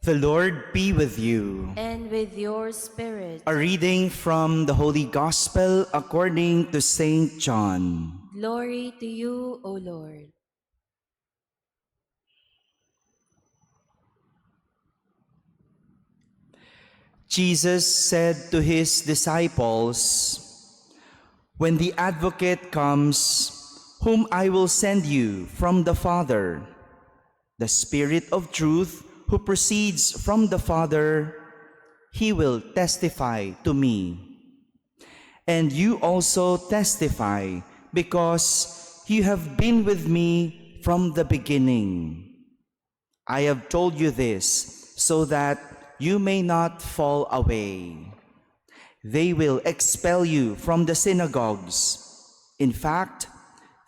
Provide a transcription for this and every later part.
The Lord be with you. And with your spirit. A reading from the Holy Gospel according to Saint John. Glory to you, O Lord. Jesus said to his disciples, "When the Advocate comes, whom I will send you from the Father, the Spirit of truth who proceeds from the Father, he will testify to me. And you also testify, because you have been with me from the beginning. I have told you this so that you may not fall away. They will expel you from the synagogues. In fact,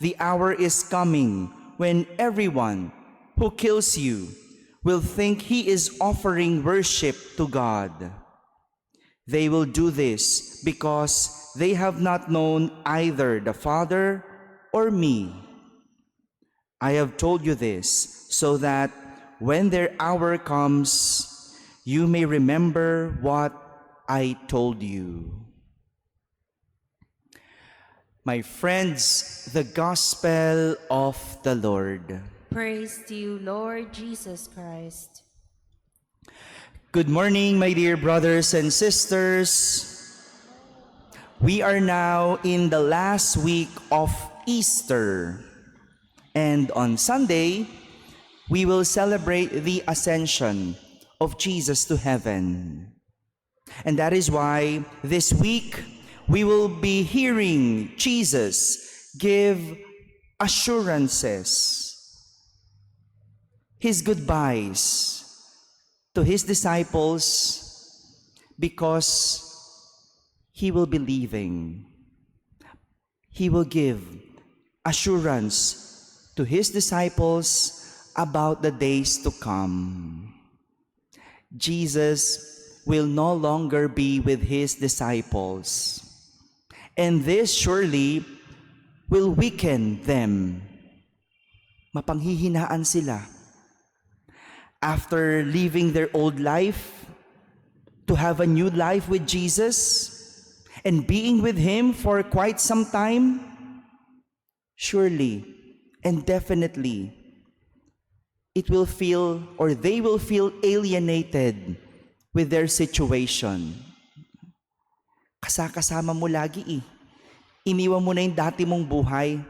the hour is coming when everyone who kills you will think he is offering worship to God. They will do this because they have not known either the Father or me. I have told you this so that when their hour comes, you may remember what I told you." My friends, the Gospel of the Lord. Praise to you, Lord Jesus Christ. Good morning, my dear brothers and sisters. We are now in the last week of Easter, and on Sunday, we will celebrate the ascension of Jesus to heaven. And that is why this week we will be hearing Jesus give assurances, his goodbyes to his disciples, because he will be leaving. He will give assurance to his disciples about the days to come. Jesus will no longer be with his disciples, and this surely will weaken them. Mapanghihinaan sila. After leaving their old life to have a new life with Jesus and being with him for quite some time, surely and definitely it will feel, or they will feel, alienated with their situation. Kasama mo lagi eh. Iniwan mo na yung dati mong buhay.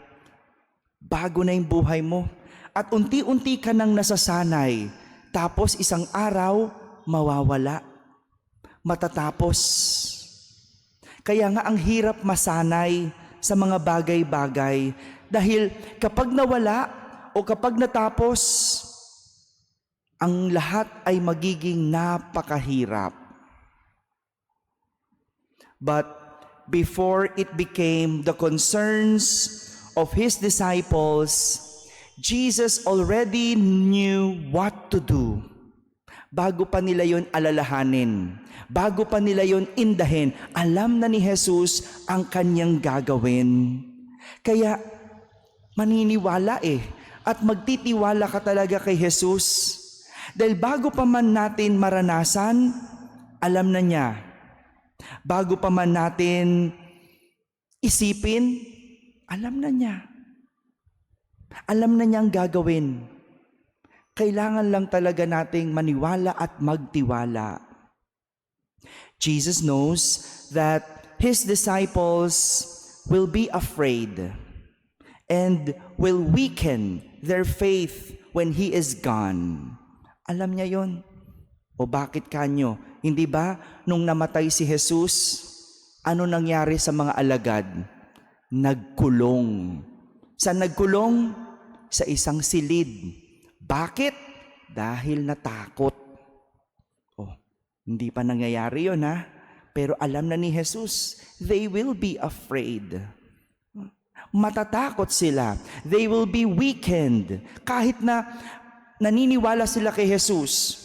Bago na yung buhay mo. At unti-unti ka nang nasasanay. Tapos isang araw, mawawala. Matatapos. Kaya nga ang hirap masanay sa mga bagay-bagay. Dahil kapag nawala o kapag natapos, ang lahat ay magiging napakahirap. But before it became the concerns of his disciples, Jesus already knew what to do. Bago pa nila yon alalahanin, bago pa nila yon indahin, alam na ni Jesus ang kanyang gagawin. Kaya maniniwala at magtitiwala ka talaga kay Jesus. Dahil bago pa man natin maranasan, alam na niya. Bago pa man natin isipin, alam na niya. Alam na niyang gagawin. Kailangan lang talaga nating maniwala at magtiwala. Jesus knows that his disciples will be afraid and will weaken their faith when he is gone. Alam niya yon. O bakit kanyo? Hindi ba nung namatay si Jesus, ano nangyari sa mga alagad? Nagkulong. Saan nagkulong? Sa isang silid. Bakit? Dahil natakot. Oh, hindi pa nangyayari yon ha? Pero alam na ni Jesus, they will be afraid. Matatakot sila. They will be weakened. Kahit na naniniwala sila kay Jesus,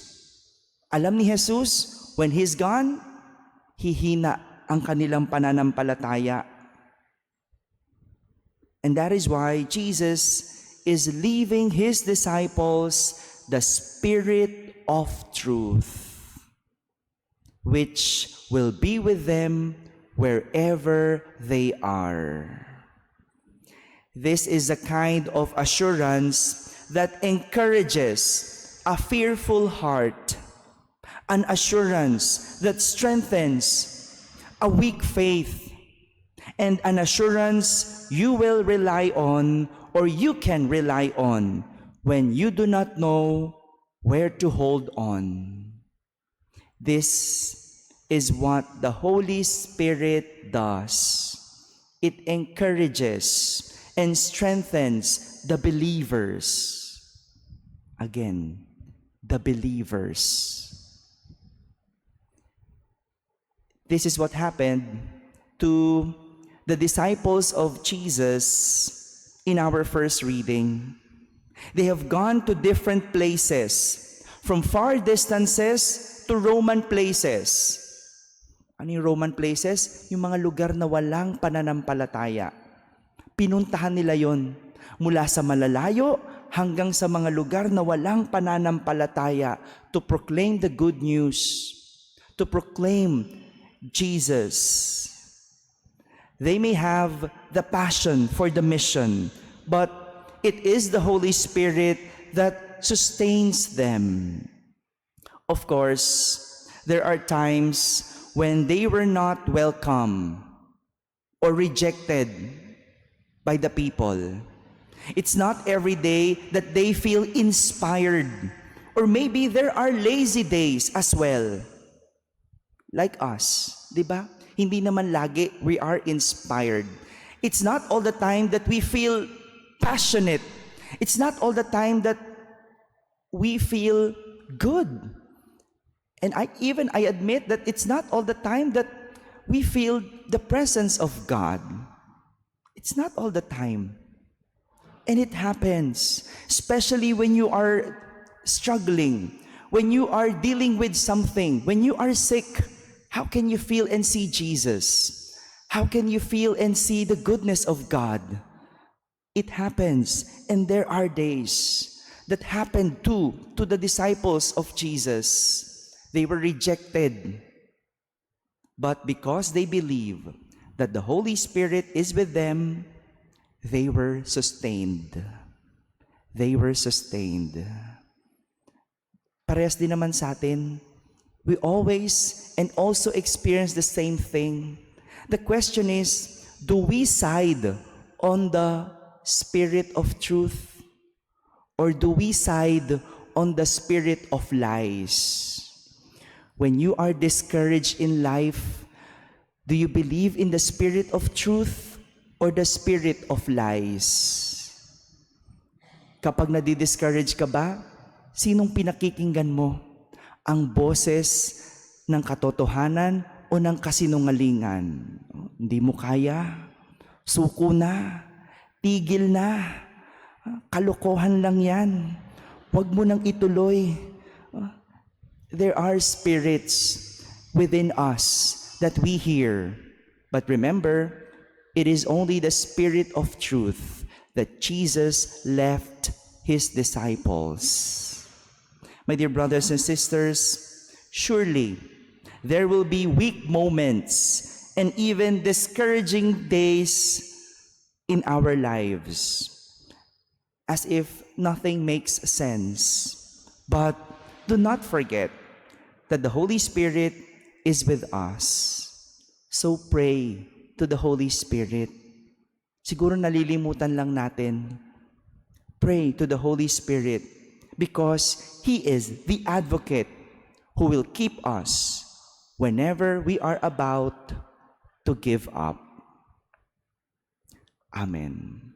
alam ni Jesus, when He's gone, hihina ang kanilang pananampalataya. And that is why Jesus is leaving His disciples the Spirit of truth, which will be with them wherever they are. This is a kind of assurance that encourages a fearful heart, an assurance that strengthens a weak faith, and an assurance you will rely on, or you can rely on, when you do not know where to hold on. This is what the Holy Spirit does. It encourages and strengthens the believers. Again, the believers. This is what happened to the disciples of Jesus in our first reading. They have gone to different places, from far distances to Roman places. Ano yung Roman places? Yung mga lugar na walang pananampalataya. Pinuntahan nila yon mula sa malalayo hanggang sa mga lugar na walang pananampalataya to proclaim the good news, to proclaim Jesus. They may have the passion for the mission, but it is the Holy Spirit that sustains them. Of course, there are times when they were not welcome or rejected by the people. It's not every day that they feel inspired, or maybe there are lazy days as well. Like us, di ba? Hindi naman lagi we are inspired. It's not all the time that we feel passionate. It's not all the time that we feel good. And I admit that it's not all the time that we feel the presence of God. It's not all the time. And it happens, especially when you are struggling, when you are dealing with something, when you are sick. How can you feel and see Jesus? How can you feel and see the goodness of God? It happens, and there are days that happened to the disciples of Jesus. They were rejected, but because they believe that the Holy Spirit is with them, they were sustained. They were sustained. Parehas din naman sa atin. We always and also experience the same thing. The question is, do we side on the spirit of truth, or do we side on the spirit of lies? When you are discouraged in life, do you believe in the spirit of truth or the spirit of lies? Kapag nadi-discourage ka ba, sinong pinakikinggan mo? Ang boses ng katotohanan o ng kasinungalingan? Hindi mo kaya? Suko na? Tigil na? Kalokohan lang yan. Huwag mo nang ituloy. There are spirits within us that we hear. But remember, it is only the Spirit of truth that Jesus left His disciples. My dear brothers and sisters, surely there will be weak moments and even discouraging days in our lives, as if nothing makes sense. But do not forget that the Holy Spirit is with us. So pray to the Holy Spirit. Siguro nalilimutan lang natin. Pray to the Holy Spirit because He is the advocate who will keep us whenever we are about to give up. Amen.